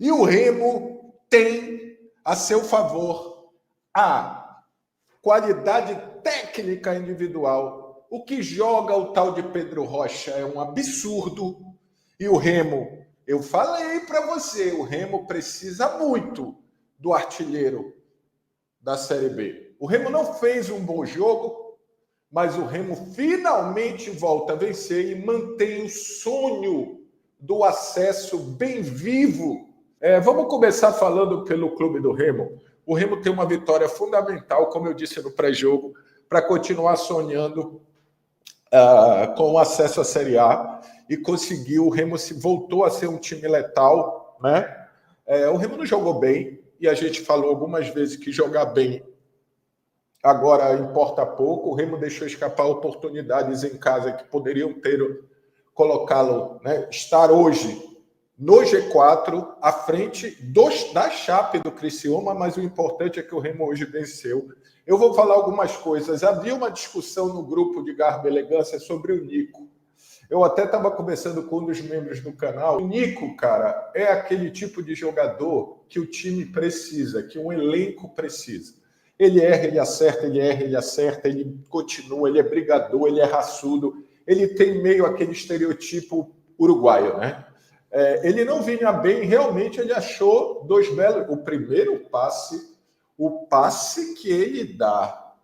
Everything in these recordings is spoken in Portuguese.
E o Remo tem a seu favor a qualidade técnica individual. O que joga o tal de Pedro Rocha é um absurdo. E o Remo, eu falei para você, o Remo precisa muito do artilheiro da Série B. O Remo não fez um bom jogo, mas o Remo finalmente volta a vencer e mantém o sonho do acesso bem vivo. Vamos começar falando pelo clube do Remo. O Remo tem uma vitória fundamental, como eu disse no pré-jogo, para continuar sonhando com o acesso à Série A e conseguiu. O Remo voltou a ser um time letal, né? O Remo não jogou bem e a gente falou algumas vezes que jogar bem agora importa pouco. O Remo deixou escapar oportunidades em casa que poderiam ter colocá-lo, né, estar hoje no G4, à frente da Chape do Criciúma, mas o importante é que o Remo hoje venceu. Eu vou falar algumas coisas. Havia uma discussão no grupo de Garbo e Elegância sobre o Nico. Eu até estava conversando com um dos membros do canal. O Nico, cara, é aquele tipo de jogador que o time precisa, que um elenco precisa. Ele erra, ele acerta, ele erra, ele acerta, ele continua, ele é brigador, ele é raçudo. Ele tem meio aquele estereotipo uruguaio, né? Ele não vinha bem, realmente ele achou dois belos. O primeiro passe, o passe que ele dá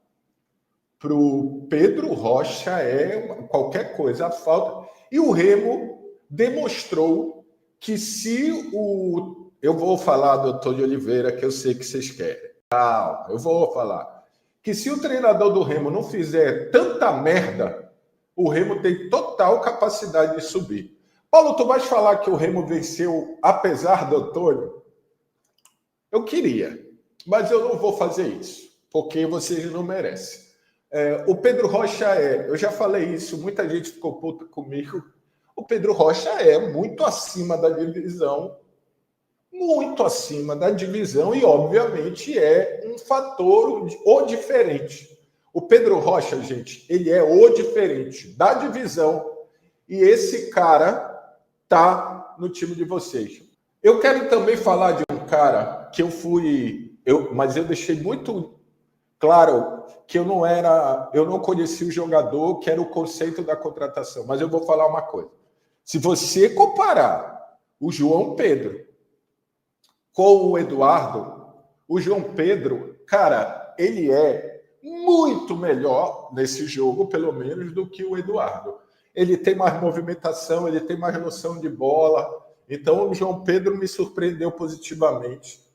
para o Pedro Rocha é qualquer coisa, a falta. E o Remo demonstrou que se o... Eu vou falar do Antônio Oliveira, que eu sei que vocês querem. Eu vou falar. Que se o treinador do Remo não fizer tanta merda, o Remo tem total capacidade de subir. Paulo, tu vais falar que o Remo venceu apesar do Antônio? Eu queria, mas eu não vou fazer isso, porque vocês não merecem. O Pedro Rocha eu já falei isso, muita gente ficou puta comigo. O Pedro Rocha é muito acima da divisão, e obviamente é um fator o diferente. O Pedro Rocha, gente, ele é o diferente da divisão, e esse cara tá no time de vocês. Eu quero também falar de um cara que mas eu deixei muito claro que eu não conhecia o jogador, que era o conceito da contratação. Mas eu vou falar uma coisa. Se você comparar o João Pedro com o Eduardo, o João Pedro, cara, ele é muito melhor nesse jogo, pelo menos, do que o Eduardo. Ele tem mais movimentação, ele tem mais noção de bola. Então, o João Pedro me surpreendeu positivamente.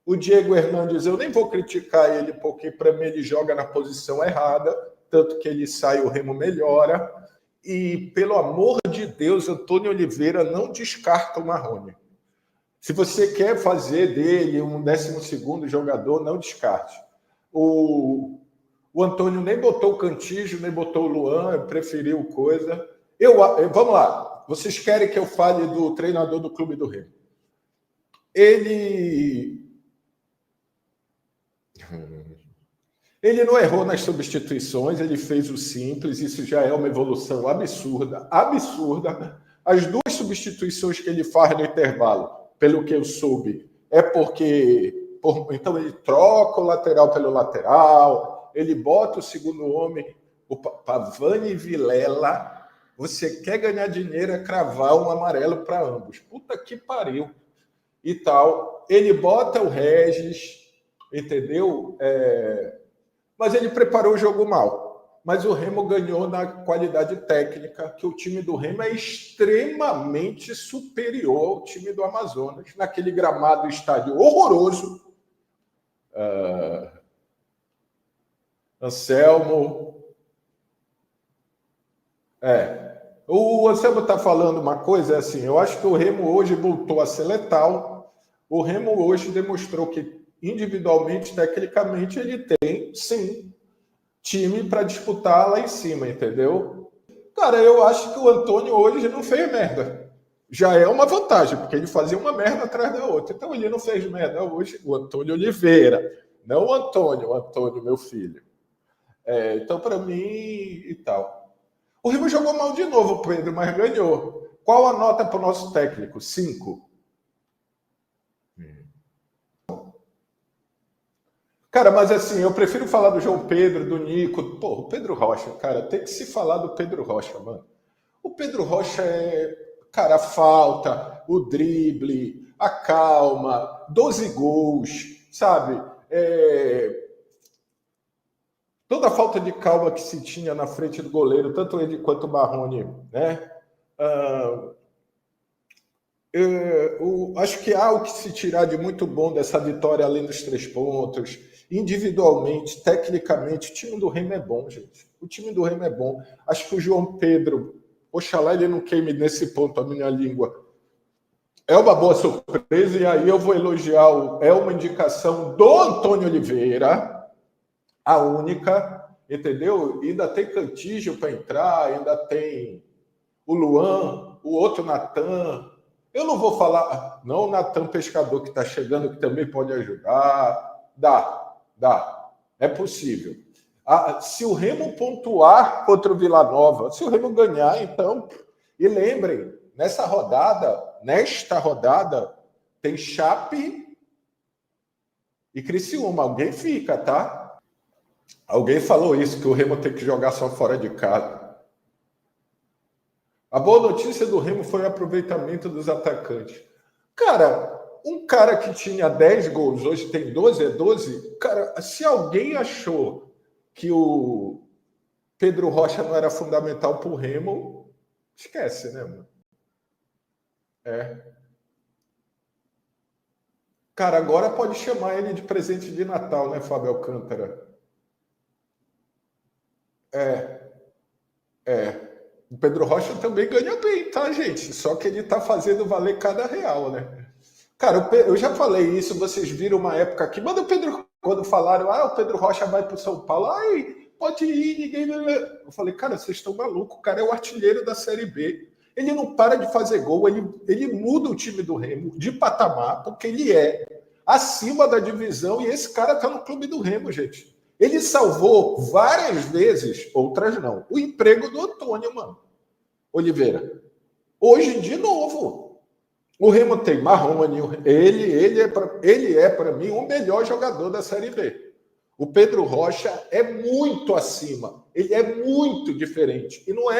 O Diego Hernandes, eu nem vou criticar ele, porque para mim ele joga na posição errada, tanto que ele sai, o Remo melhora. E, pelo amor de Deus, Antônio Oliveira não descarta o Marrone. Se você quer fazer dele um 12º jogador, não descarte. O Antônio nem botou o Cantígio, nem botou o Luan, preferiu coisa. Vamos lá. Vocês querem que eu fale do treinador do Clube do Remo? Ele não errou nas substituições, ele fez o simples, isso já é uma evolução absurda. As duas substituições que ele faz no intervalo, pelo que eu soube, é porque... Então ele troca o lateral pelo lateral, ele bota o segundo homem, o Pavani Vilela. Você quer ganhar dinheiro, é cravar um amarelo para ambos. Puta que pariu. E tal. Ele bota o Regis, entendeu? Mas ele preparou o jogo mal. Mas o Remo ganhou na qualidade técnica, que o time do Remo é extremamente superior ao time do Amazonas. Naquele gramado, estádio horroroso. Anselmo. O Anselmo está falando uma coisa assim, eu acho que o Remo hoje voltou a ser letal. O Remo hoje demonstrou que individualmente, tecnicamente, ele tem, sim, time para disputar lá em cima, entendeu? Cara, eu acho que o Antônio hoje não fez merda. Já é uma vantagem, porque ele fazia uma merda atrás da outra. Então ele não fez merda hoje. O Antônio Oliveira, não o Antônio, meu filho. Então, para mim, e tal. O Remo jogou mal de novo, Pedro, mas ganhou. Qual a nota para o nosso técnico? 5. Cara, mas assim, eu prefiro falar do João Pedro, do Nico. Pô, o Pedro Rocha, cara, tem que se falar do Pedro Rocha, mano. O Pedro Rocha é, cara, a falta, o drible, a calma, 12 gols, sabe? Toda a falta de calma que se tinha na frente do goleiro, tanto ele quanto o Marrone, né? Ah, acho que há o que se tirar de muito bom dessa vitória além dos 3 pontos. Individualmente, tecnicamente, o time do Remo é bom, gente. O time do Remo é bom. Acho que o João Pedro, oxalá ele não queime nesse ponto a minha língua. É uma boa surpresa, e aí eu vou elogiar, é uma indicação do Antônio Oliveira, a única, entendeu? Ainda tem Cantígio para entrar, ainda tem o Luan, o outro Natan. Eu não vou falar, não o Natan Pescador que está chegando, que também pode ajudar. Dá. É possível. Se o Remo pontuar contra o Vila Nova, se o Remo ganhar, então. E lembrem, nesta rodada, tem Chape e Criciúma. Alguém fica, tá? Alguém falou isso, que o Remo tem que jogar só fora de casa. A boa notícia do Remo foi o aproveitamento dos atacantes. Cara, um cara que tinha 10 gols, hoje tem 12, é 12. Cara, se alguém achou que o Pedro Rocha não era fundamental pro Remo, esquece, né, mano? Cara, agora pode chamar ele de presente de Natal, né, Fábio Alcântara? O Pedro Rocha também ganha bem, tá, gente? Só que ele tá fazendo valer cada real, né? Cara, eu já falei isso, vocês viram uma época aqui, mas o Pedro, quando falaram, o Pedro Rocha vai pro São Paulo, pode ir, ninguém. Eu falei, cara, vocês estão malucos, o cara é o artilheiro da Série B. Ele não para de fazer gol, ele muda o time do Remo de patamar, porque ele é acima da divisão, e esse cara tá no clube do Remo, gente. Ele salvou várias vezes, outras não, o emprego do Antônio, mano. Oliveira. Hoje, de novo, o Remo tem Marrone, ele é para mim o melhor jogador da Série B. O Pedro Rocha é muito acima, ele é muito diferente. E não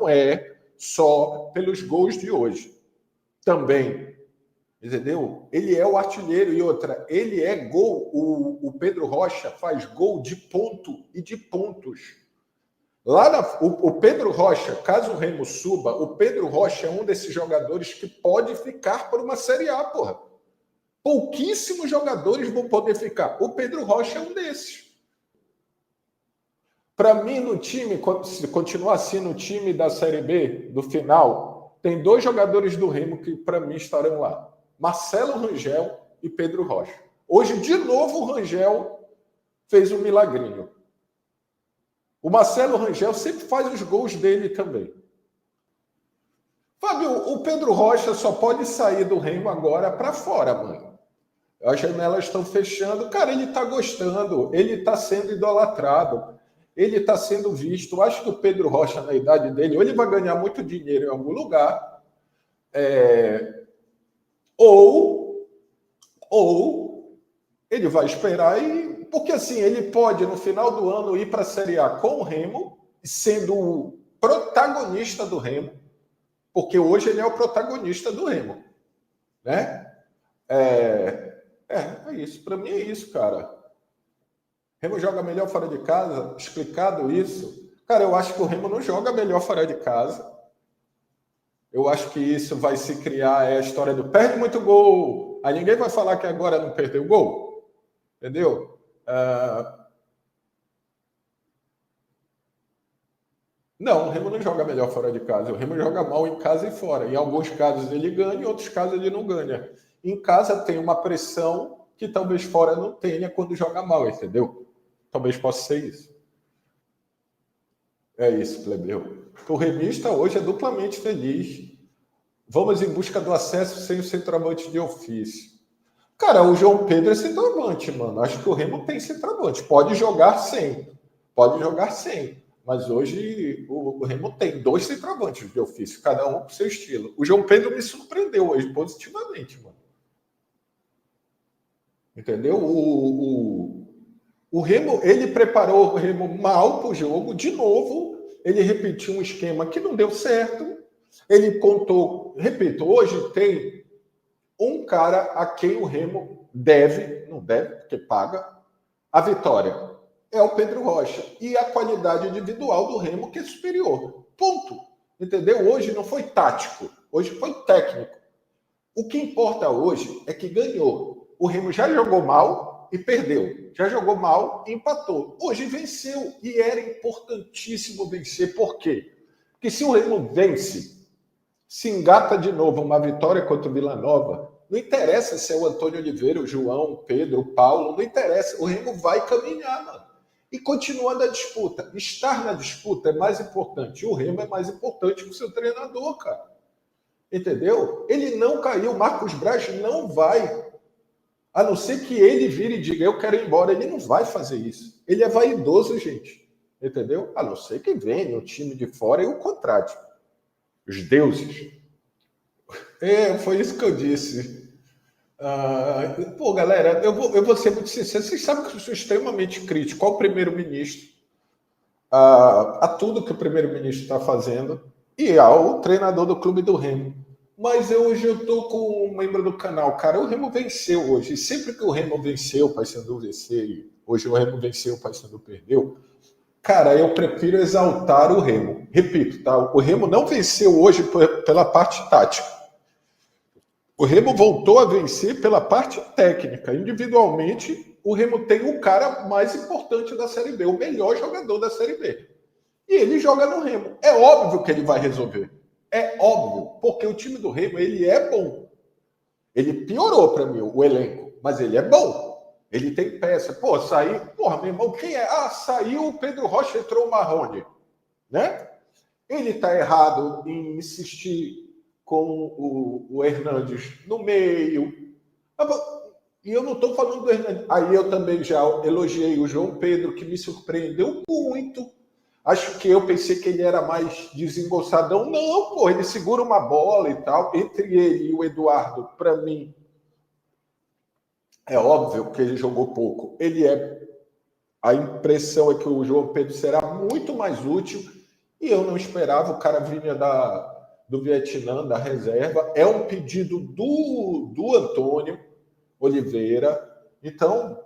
é só pelos gols de hoje. Também, entendeu? Ele é o artilheiro, e outra, ele é gol. O Pedro Rocha faz gol de ponto e de pontos. O Pedro Rocha, caso o Remo suba, o Pedro Rocha é um desses jogadores que pode ficar por uma Série A, porra. Pouquíssimos jogadores vão poder ficar. O Pedro Rocha é um desses. Para mim, no time, se continuar assim no time da Série B, do final, tem 2 jogadores do Remo que, para mim, estarão lá. Marcelo Rangel e Pedro Rocha. Hoje, de novo, o Rangel fez um milagrinho. O Marcelo Rangel sempre faz os gols dele também. Fábio, o Pedro Rocha só pode sair do Remo agora para fora, mano. As janelas estão fechando. Cara, ele está gostando, ele está sendo idolatrado, ele está sendo visto. Acho que o Pedro Rocha, na idade dele, ou ele vai ganhar muito dinheiro em algum lugar, ou ele vai esperar e... Porque assim, ele pode, no final do ano, ir para a Série A com o Remo, sendo o protagonista do Remo, porque hoje ele é o protagonista do Remo. Né? É isso. Para mim é isso, cara. Remo joga melhor fora de casa, explicado isso. Cara, eu acho que o Remo não joga melhor fora de casa. Eu acho que isso vai se criar, a história do perde muito gol. Aí ninguém vai falar que agora não perdeu gol. Entendeu? Não, o Remo não joga melhor fora de casa. O Remo joga mal em casa e fora. Em alguns casos ele ganha, em outros casos ele não ganha. Em casa tem uma pressão que talvez fora não tenha quando joga mal, entendeu? Talvez possa ser isso. É isso, plebeu. O remista hoje é duplamente feliz. Vamos em busca do acesso sem o centroavante de ofício. Cara, o João Pedro é centroavante, mano. Acho que o Remo tem centroavante. Pode jogar sem. Mas hoje o Remo tem 2 centroavantes de ofício, cada um com seu estilo. O João Pedro me surpreendeu hoje positivamente, mano. Entendeu? O Remo, ele preparou o Remo mal para o jogo, de novo, ele repetiu um esquema que não deu certo, ele contou, repito, hoje tem um cara a quem o Remo deve, não deve, porque paga, a vitória. É o Pedro Rocha. E a qualidade individual do Remo que é superior. Ponto. Entendeu? Hoje não foi tático, hoje foi técnico. O que importa hoje é que ganhou. O Remo já jogou mal e perdeu. Já jogou mal e empatou. Hoje venceu. E era importantíssimo vencer. Por quê? Porque se o Remo vence, se engata de novo uma vitória contra o Vila Nova, não interessa se é o Antônio Oliveira, o João, o Pedro, o Paulo, não interessa. O Remo vai caminhar, mano. E continua na disputa. Estar na disputa é mais importante. O Remo é mais importante que o seu treinador, cara. Entendeu? Ele não caiu. Marcos Braz não vai. A não ser que ele vire e diga, eu quero ir embora. Ele não vai fazer isso. Ele é vaidoso, gente. Entendeu? A não ser que venha um time de fora e o contrate. Os deuses. Foi isso que eu disse. Pô, galera, eu vou ser muito sincero. Vocês sabem que eu sou extremamente crítico ao primeiro-ministro, a tudo que o primeiro-ministro está fazendo e ao treinador do clube do Remo. Mas hoje eu estou com um membro do canal. Cara, o Remo venceu hoje. E sempre que o Remo venceu, o Paysandu venceu, e hoje o Remo venceu, o Paysandu perdeu. Cara, eu prefiro exaltar o Remo. Repito, tá? O Remo não venceu hoje pela parte tática. O Remo voltou a vencer pela parte técnica. Individualmente, o Remo tem o cara mais importante da Série B, o melhor jogador da Série B. E ele joga no Remo. É óbvio que ele vai resolver. É óbvio, porque o time do Remo, ele é bom. Ele piorou para mim, o elenco, mas ele é bom. Ele tem peça. Pô, saiu... Porra, meu irmão, quem é? Saiu o Pedro Rocha, entrou o Marrone. Né? Ele tá errado em insistir com o Hernandes no meio. E eu não estou falando do Hernandes. Aí eu também já elogiei o João Pedro, que me surpreendeu muito. Acho que eu pensei que ele era mais desengonçadão. Não, pô, ele segura uma bola e tal. Entre ele e o Eduardo, para mim, é óbvio que ele jogou pouco. A impressão é que o João Pedro será muito mais útil. E eu não esperava, o cara vinha do Vietnã, da reserva. É um pedido do Antônio Oliveira. Então,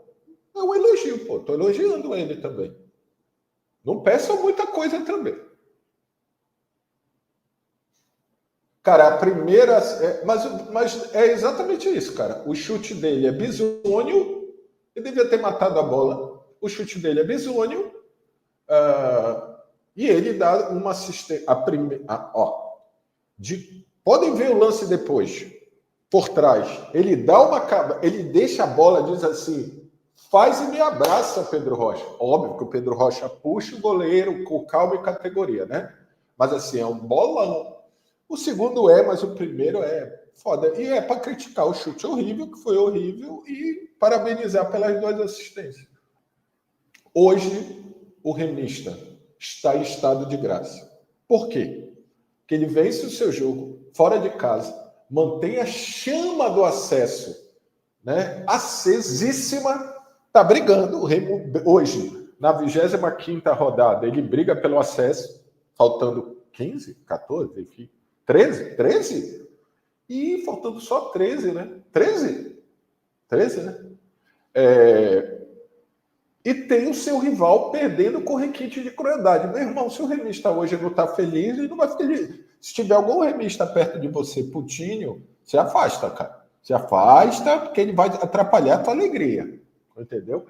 é um elogio, pô. Estou elogiando ele também. Não peçam muita coisa também. Cara, a primeira... Mas é exatamente isso, cara. O chute dele é bisônio. Ele devia ter matado a bola. O chute dele é bisônio. E ele dá uma assistência... Podem ver o lance depois. Por trás. Ele deixa a bola, diz assim... Faz e me abraça, Pedro Rocha. Óbvio que o Pedro Rocha puxa o goleiro com calma e categoria, né? Mas assim, é um bolão. O segundo mas o primeiro é foda. E é para criticar o chute horrível, que foi horrível, e parabenizar pelas 2 assistências. Hoje, o remista está em estado de graça. Por quê? Porque ele vence o seu jogo fora de casa, mantém a chama do acesso, né, acesíssima. Está brigando. O Remo, hoje, na 25ª rodada, ele briga pelo acesso, faltando 15, 14, enfim, 13? E faltando só 13, né? 13, né? E tem o seu rival perdendo com requinte de crueldade. Meu irmão, se o remista hoje não está feliz, ele não vai ficar feliz. Se tiver algum remista perto de você, putinho, se afasta, cara. Se afasta, porque ele vai atrapalhar a tua alegria. Entendeu?